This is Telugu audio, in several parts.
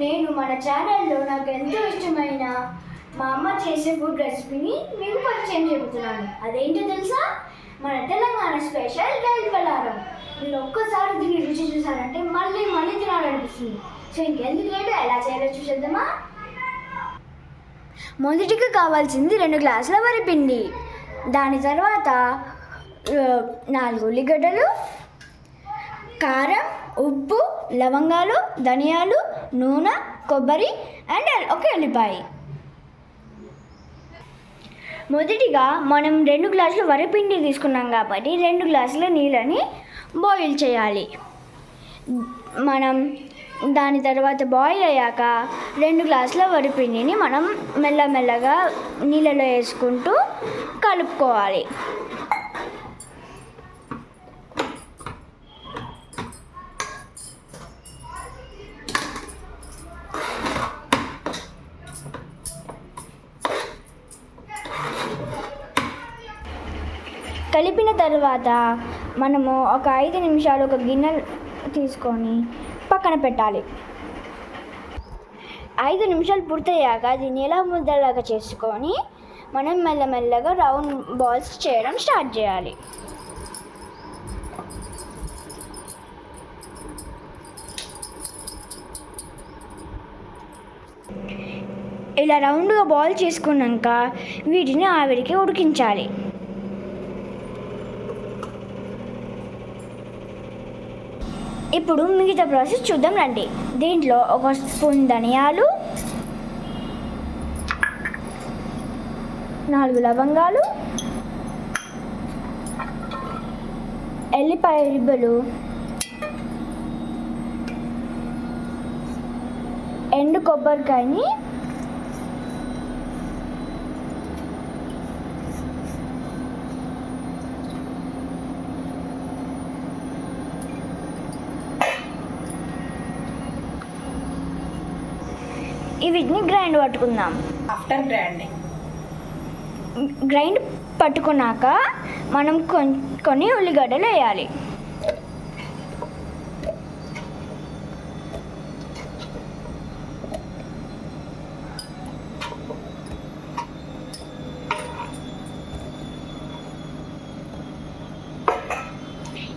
నేను మన ఛానల్లో నాకు ఎంతో ఇష్టమైన మా అమ్మ చేసే ఫుడ్ రెసిపీని మీకు పరిచయం చెబుతున్నాను. అదేంటో తెలుసా? మన తెలంగాణ స్పెషల్ రైల్ పలారం. మీరు ఒక్కసారి దీన్ని రుచి చూసారంటే మళ్ళీ మళ్ళీ తినాలనిపిస్తుంది. సో ఇంకెందుకు లేటు, ఎలా చేయాలో చూసేద్దామా? మొదటిగా కావాల్సింది 2 గ్లాసుల వరిపిండి. దాని తర్వాత 4 ఉల్లిగడ్డలు, కారం, ఉప్పు, లవంగాలు, ధనియాలు, నూనె, కొబ్బరి అండ్ ఒక ఎల్లిపాయ. మొదటిగా మనం 2 గ్లాసుల వరిపిండి తీసుకున్నాం కాబట్టి 2 గ్లాసుల నీళ్ళని బాయిల్ చేయాలి. మనం దాని తర్వాత బాయిల్ అయ్యాక 2 గ్లాసుల వరిపిండిని మనం మెల్లమెల్లగా నీళ్ళలో వేసుకుంటూ కలుపుకోవాలి. కలిపిన తర్వాత మనము ఒక 5 నిమిషాలు ఒక గిన్నె తీసుకొని పక్కన పెట్టాలి. 5 నిమిషాలు పూర్తయ్యాక దీన్ని ఎలా ముద్దలాగా చేసుకొని మనం మెల్లమెల్లగా రౌండ్ బాల్స్ చేయడం స్టార్ట్ చేయాలి. ఇలా రౌండ్గా బాల్ చేసుకున్నాక వీటిని ఆవిరికి ఉడికించాలి. ఇప్పుడు మిగతా ప్రాసెస్ చూద్దాం రండి. దీంట్లో 1 స్పూన్ ధనియాలు, 4 లవంగాలు, ఎల్లిపాయ రిబ్బలు, ఎండు కొబ్బరికాయని, వీటిని గ్రైండ్ పట్టుకుందాం. ఆఫ్టర్ గ్రైండ్ పట్టుకున్నాక మనం కొన్ని ఉల్లిగడ్డలు వేయాలి.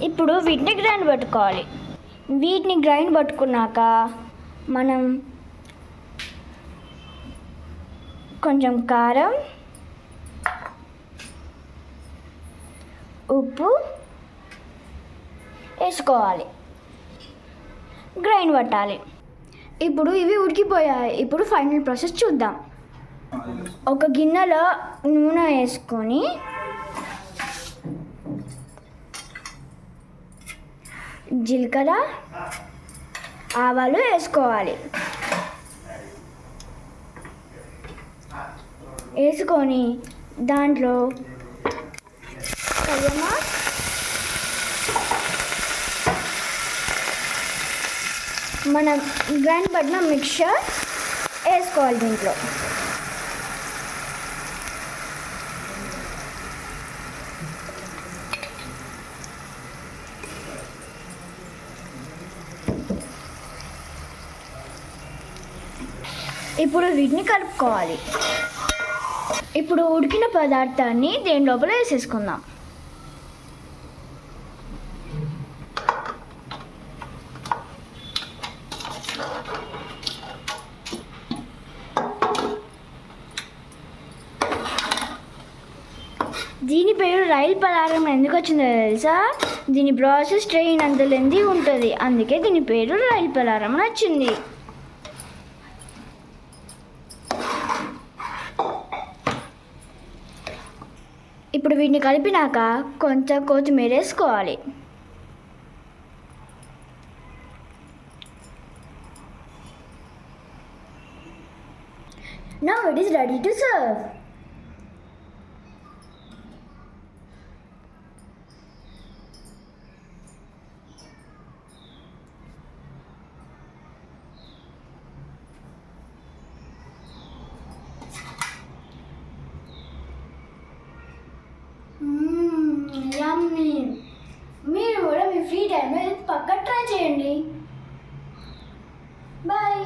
ఇప్పుడు వీటిని గ్రైండ్ పట్టుకోవాలి. వీటిని గ్రైండ్ పట్టుకున్నాక మనం కొంచెం కారం, ఉప్పు వేసుకోవాలి, గ్రైండ్ పట్టాలి. ఇప్పుడు ఇవి ఉడికిపోయాయి. ఇప్పుడు ఫైనల్ ప్రాసెస్ చూద్దాం. ఒక గిన్నెలో నూనె వేసుకొని జీలకర్ర, ఆవాలు వేసుకోవాలి. వేసుకొని దాంట్లో కరివేపాకు, మనం గ్రైండ్ పట్టిన మిక్చర్ వేసుకోవాలి. దీంట్లో ఇప్పుడు వీటిని కలుపుకోవాలి. ఇప్పుడు ఉడికిన పదార్థాన్ని దేని లోపల వేసేసుకుందాం. దీని పేరు రైల్ పలారం ఎందుకు వచ్చిందో తెలుసా? దీని ప్రాసెస్ ట్రైన్ అంత లెంతీ ఉంటుంది, అందుకే దీని పేరు రైల్ పలారం అని వచ్చింది. ఇప్పుడు వీటిని కలిపినాక కొంచెం కొత్తిమీర వేసుకోవాలి. Now it is ready to serve. యమ్మీ. మీరు కూడా మీ ఫ్రీ టైంలో పక్క ట్రై చేయండి. బాయ్.